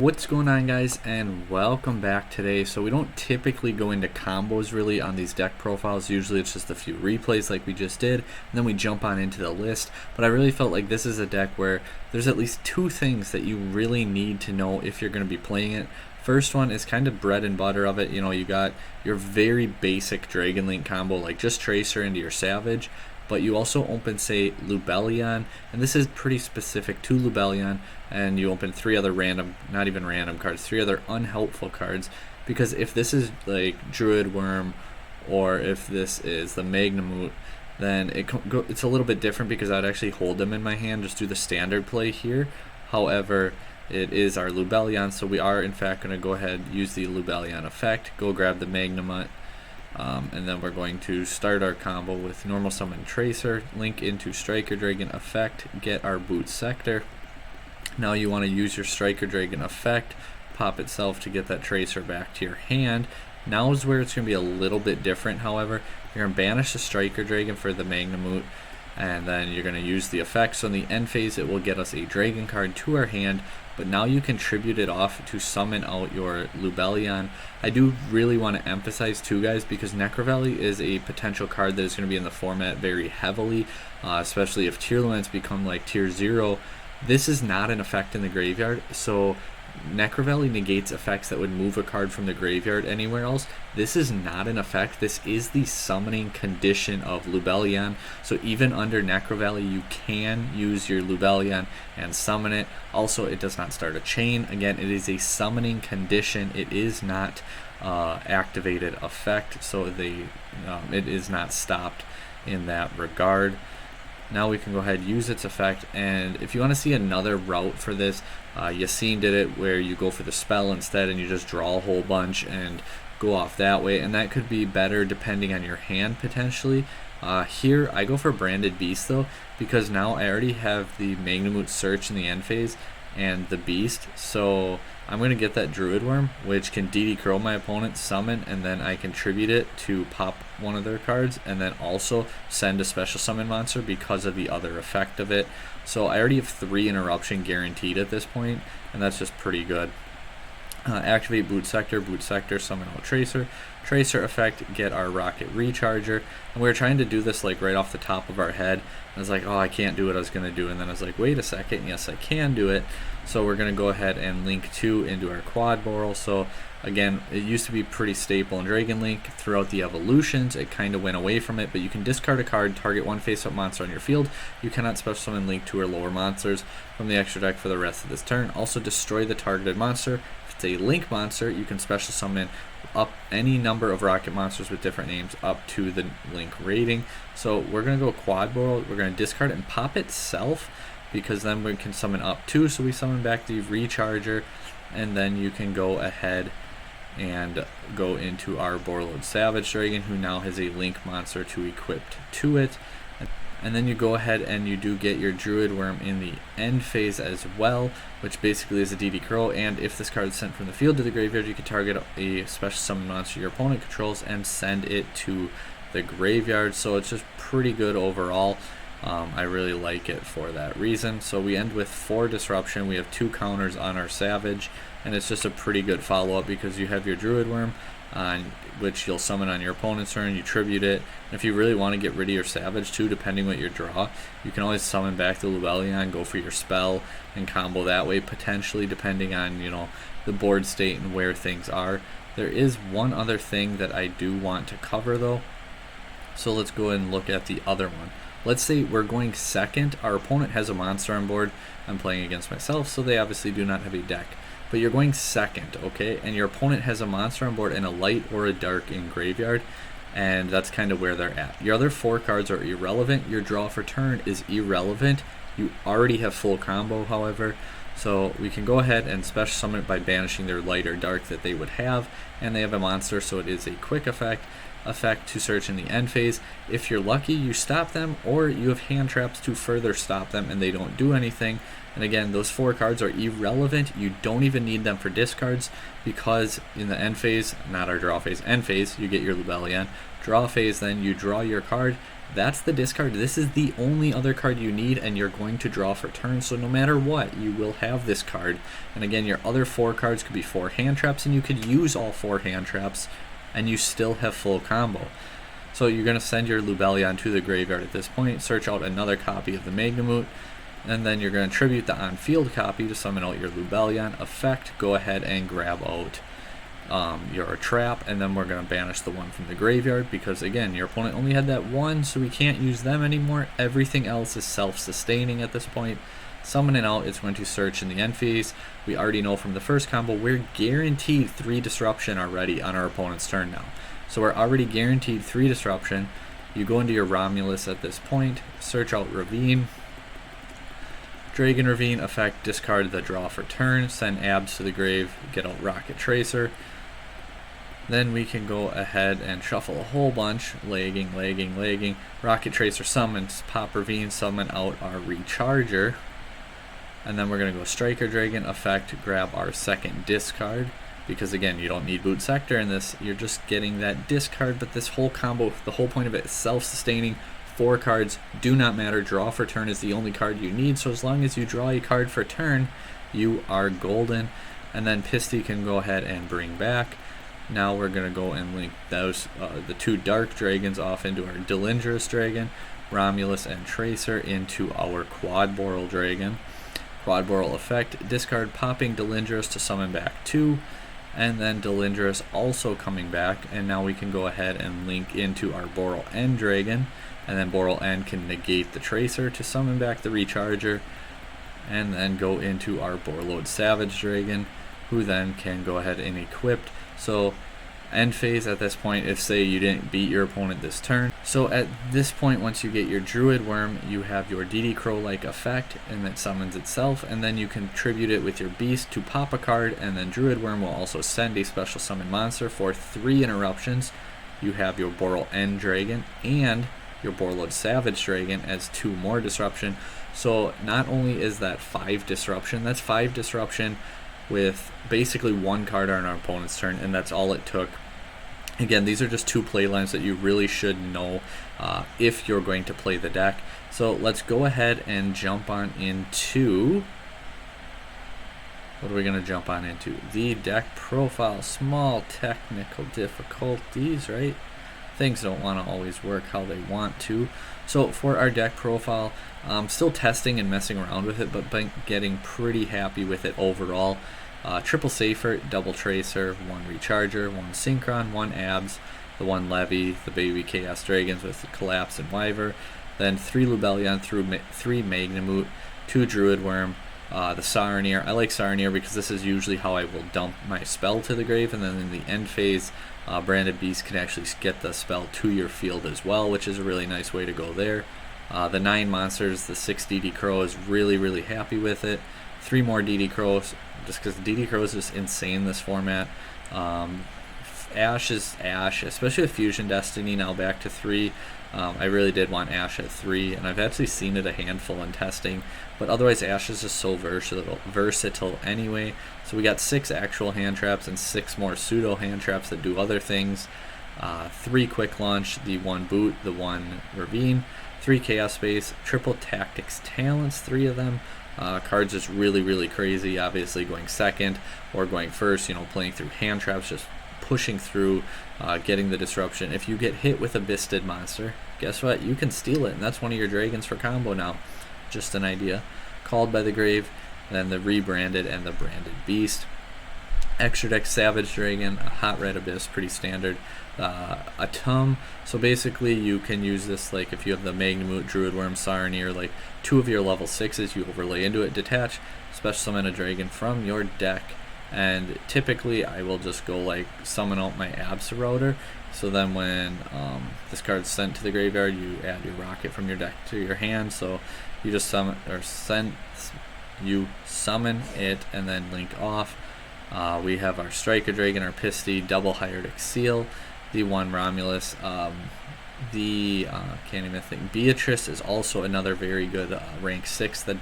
What's going on, guys, and welcome back today. So we don't typically go into combos really on these deck profiles. Usually it's just a few replays like we just did, and then we jump on into the list. But I really felt like this is a deck where there's at least two things that you really need to know if you're going to be playing it. First one is kind of bread and butter of it. You know, you got your very basic Dragon Link combo, like just Tracer into your Savage. But you also open, say, Lubellion, and this is pretty specific to Lubellion, and you open three other random, not even random cards, three other unhelpful cards, because if this is like Druid Worm, or if this is the Magnamut, then it's a little bit different because I'd actually hold them in my hand, just do the standard play here. However, it is our Lubellion, so we are in fact going to go ahead and use the Lubellion effect, go grab the Magnamut. And then we're going to start our combo with normal summon Tracer, link into Striker Dragon effect, get our Boot Sector. Now you want to use your Striker Dragon effect, pop itself to get that Tracer back to your hand. Now is where it's going to be a little bit different, however. You're going to banish the Striker Dragon for the Magnamut, and then you're going to use the effect. So in the end phase it will get us a Dragon card to our hand, but now you can tribute it off to summon out your Lubellion. I do really want to emphasize too, guys, because Necrovalley is a potential card that is going to be in the format very heavily, especially if Tearlaments become like tier 0. This is not an effect in the graveyard, so Necrovalley negates effects that would move a card from the graveyard anywhere else. This is not an effect. This is the summoning condition of Lubellion. So even under Necrovalley, you can use your Lubellion and summon it. Also, it does not start a chain. Again, it is a summoning condition. It is not activated effect, so it is not stopped in that regard. Now we can go ahead and use its effect, and if you want to see another route for this, Yassine did it where you go for the spell instead and you just draw a whole bunch and go off that way, and that could be better depending on your hand potentially. Here I go for Branded Beast though, because now I already have the Magnamut Search in the end phase and the Beast, so I'm going to get that Druid Worm, which can DD Crow my opponent, summon, and then I contribute it to pop one of their cards, and then also send a special summon monster because of the other effect of it. So I already have 3 interruption guaranteed at this point, and that's just pretty good. Activate Boot Sector, summon out Tracer. Tracer effect, get our Rocket Recharger. And we were trying to do this like right off the top of our head. I was like, oh, I can't do what I was going to do. And then I was like, wait a second, yes, I can do it. So we're going to go ahead and link 2 into our Quad Boral. So again, it used to be pretty staple in Dragon Link. Throughout the evolutions, it kind of went away from it, but you can discard a card, target one face-up monster on your field. You cannot special summon link 2 or lower monsters from the extra deck for the rest of this turn. Also, destroy the targeted monster. If it's a link monster, you can special summon up any number of rocket monsters with different names up to the link rating. So we're going to go Quad Boral. We're going to discard it and pop itself, because then we can summon up 2. So we summon back the Recharger, and then you can go ahead and go into our Borreload Savage Dragon, who now has a link monster to equip to it. And then you go ahead and you do get your Druid Worm in the end phase as well, which basically is a DD Crow, and if this card is sent from the field to the graveyard, you can target a special summon monster your opponent controls and send it to the graveyard. So it's just pretty good overall. I really like it for that reason. So we end with 4 disruption. We have 2 counters on our Savage, and it's just a pretty good follow-up because you have your Druid Worm, which you'll summon on your opponent's turn, you tribute it. And if you really want to get rid of your Savage too, depending what your draw, you can always summon back the Lubellion, go for your spell, and combo that way, potentially, depending on, you know, the board state and where things are. There is one other thing that I do want to cover though, so let's go ahead and look at the other one. Let's say we're going second, our opponent has a monster on board, I'm playing against myself, so they obviously do not have a deck. But you're going second, okay, and your opponent has a monster on board and a light or a dark in graveyard, and that's kind of where they're at. Your other 4 cards are irrelevant, your draw for turn is irrelevant, you already have full combo, however, so we can go ahead and special summon it by banishing their light or dark that they would have, and they have a monster, so it is a quick effect to search in the end phase. If you're lucky, you stop them, or you have hand traps to further stop them and they don't do anything. And again, those 4 cards are irrelevant. You don't even need them for discards, because in the end phase, not our draw phase, end phase, you get your Lubellion. Draw phase, then you draw your card, that's the discard. This is the only other card you need, and you're going to draw for turn, so no matter what, you will have this card. And again, your other 4 cards could be 4 hand traps, and you could use all 4 hand traps, and you still have full combo. So you're going to send your Lubellion to the graveyard at this point, search out another copy of the Magnamut, and then you're going to tribute the on-field copy to summon out your Lubellion. Effect, go ahead and grab out your trap, and then we're going to banish the one from the graveyard, because again, your opponent only had that one, so we can't use them anymore. Everything else is self-sustaining at this point. Summon it out, it's going to search in the end phase. We already know from the first combo we're guaranteed 3 disruption already on our opponent's turn now. So we're already guaranteed 3 disruption. You go into your Romulus at this point, search out Ravine, Dragon Ravine, effect, discard the draw for turn, send Abs to the grave, get out Rocket Tracer. Then we can go ahead and shuffle a whole bunch, lagging. Rocket Tracer summons, pop Ravine, summon out our Recharger. And then we're going to go Striker Dragon, effect, grab our second discard. Because again, you don't need Boot Sector in this, you're just getting that discard, but this whole combo, the whole point of it is self-sustaining. 4 cards do not matter, draw for turn is the only card you need, so as long as you draw a card for turn, you are golden. And then Pisty can go ahead and bring back. Now we're going to go and link those the 2 Dark Dragons off into our Delindrous Dragon, Romulus and Tracer into our Quadboral Dragon. Quadboral effect, discard popping Delindrous to summon back 2, and then Delindrous also coming back, and now we can go ahead and link into our Boral End Dragon, and then Boral End can negate the Tracer to summon back the Recharger, and then go into our Borlode Savage Dragon, who then can go ahead and equip. So end phase at this point, if say you didn't beat your opponent this turn. So at this point, once you get your Druid Worm, you have your DD Crow-like effect, and it summons itself, and then you can tribute it with your Beast to pop a card, and then Druid Worm will also send a special summon monster for 3 interruptions. You have your Boral End Dragon and your Borlode Savage Dragon as 2 more disruption. So not only is that 5 disruption, that's 5 disruption with basically 1 card on our opponent's turn, and that's all it took. Again, these are just 2 play lines that you really should know if you're going to play the deck. So let's go ahead and jump on into, what are we going to jump on into? The deck profile, small technical difficulties, right? Things don't want to always work how they want to. So for our deck profile, still testing and messing around with it, but been getting pretty happy with it overall. Triple Safer, double Tracer, 1 Recharger, 1 Synchron, 1 Abs, the 1 Levy, the baby Chaos Dragons with the Collapse and Wyver, then 3 Lubellion, 3 Magnamut, 2 Druid Worm, the Saronir. I like Saronir because this is usually how I will dump my spell to the grave, and then in the end phase, Branded Beast can actually get the spell to your field as well, which is a really nice way to go there. The 9 monsters, the 6 DD Crow is really happy with it. 3 more DD Crows, just because DD Crow is just insane this format. Ash is Ash, especially with Fusion Destiny now back to 3. I really did want Ash at 3, and I've actually seen it a handful in testing, but otherwise Ash is just so versatile anyway. So we got 6 actual hand traps and 6 more pseudo hand traps that do other things. 3 quick launch, the 1 boot, the 1 ravine, 3 chaos space, triple tactics talents, 3 of them. Cards is really crazy, obviously going second or going first, you know, playing through hand traps, just pushing through, getting the disruption. If you get hit with a BYSSTED monster, guess what? You can steal it, and that's one of your dragons for combo now. Just an idea. Called by the Grave, then the rebranded and the branded beast. Extra deck Savage Dragon, a Hot Red Abyss, pretty standard. A Tum, so basically you can use this like if you have the Magnamut, Druid Worm, Saronir, like 2 of your level 6s you overlay into it, detach, special summon a dragon from your deck, and typically I will just go like summon out my Absolouter, so then when this card's sent to the graveyard, you add your rocket from your deck to your hand, so you just summon it and then link off. We have our Striker Dragon, our Pisty, double Hired Exil, the 1 Romulus, can't even think. Beatrice is also another very good rank 6 that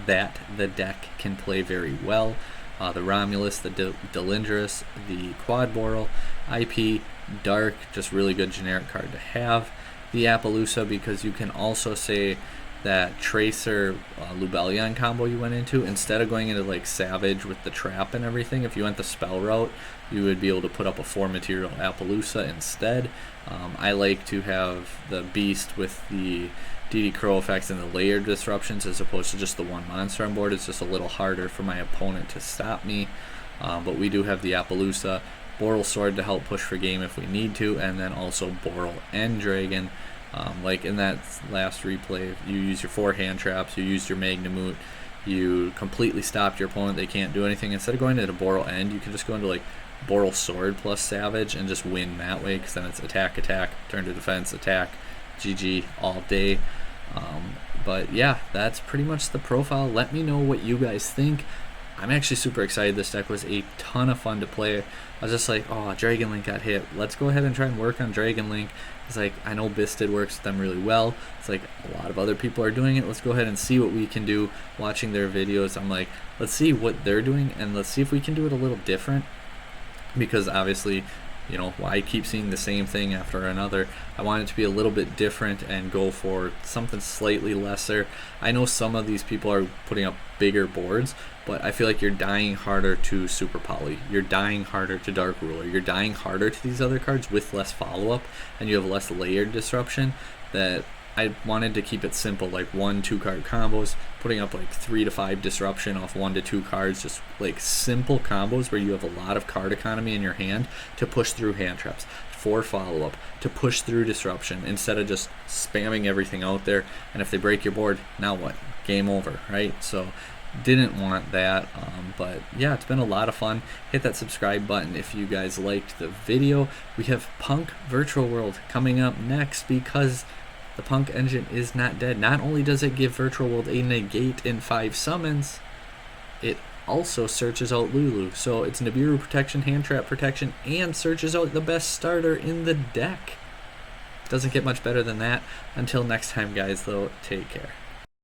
the deck can play very well. The Romulus, the Delindrous, the Quadboral, IP, Dark, just really good generic card to have. the Appaloosa because you can also say that Tracer Lubellion combo you went into, instead of going into like Savage with the trap and everything, if you went the spell route, you would be able to put up a 4 material Appaloosa instead. I like to have the Beast with the DD Crow effects and the layered disruptions as opposed to just the one monster on board. It's just a little harder for my opponent to stop me. But we do have the Appaloosa, Boral Sword to help push for game if we need to, and then also Boral and Dragon. Like in that last replay, you use your 4 hand traps, you used your Magnamut, you completely stopped your opponent, they can't do anything. Instead of going into Boral End, you can just go into like Boral Sword plus Savage and just win that way, because then it's attack, attack, turn to defense, attack, GG all day. But yeah, that's pretty much the profile. Let me know what you guys think. I'm actually super excited. This deck was a ton of fun to play. I was just like, oh, Dragon Link got hit. Let's go ahead and try and work on Dragon Link. It's like, I know BYSSTED works with them really well. It's like a lot of other people are doing it. Let's go ahead and see what we can do watching their videos. I'm like, let's see what they're doing and let's see if we can do it a little different. Because obviously, you know, I keep seeing the same thing after another. I want it to be a little bit different and go for something slightly lesser. I know some of these people are putting up bigger boards, but I feel like you're dying harder to Super Poly. You're dying harder to Dark Ruler. You're dying harder to these other cards with less follow-up, and you have less layered disruption. That I wanted to keep it simple, like 1-2 card combos, putting up like 3 to 5 disruption off 1 to 2 cards, just like simple combos where you have a lot of card economy in your hand to push through hand traps, for follow-up, to push through disruption, instead of just spamming everything out there, and if they break your board, now what? Game over, right? So didn't want that, but yeah, it's been a lot of fun. Hit that subscribe button if you guys liked the video. We have Punk Virtual World coming up next, because the Punk engine is not dead. Not only does it give Virtual World a negate in 5 summons, it also searches out Lulu. So it's Nibiru protection, hand trap protection, and searches out the best starter in the deck. Doesn't get much better than that. Until next time, guys, though, take care.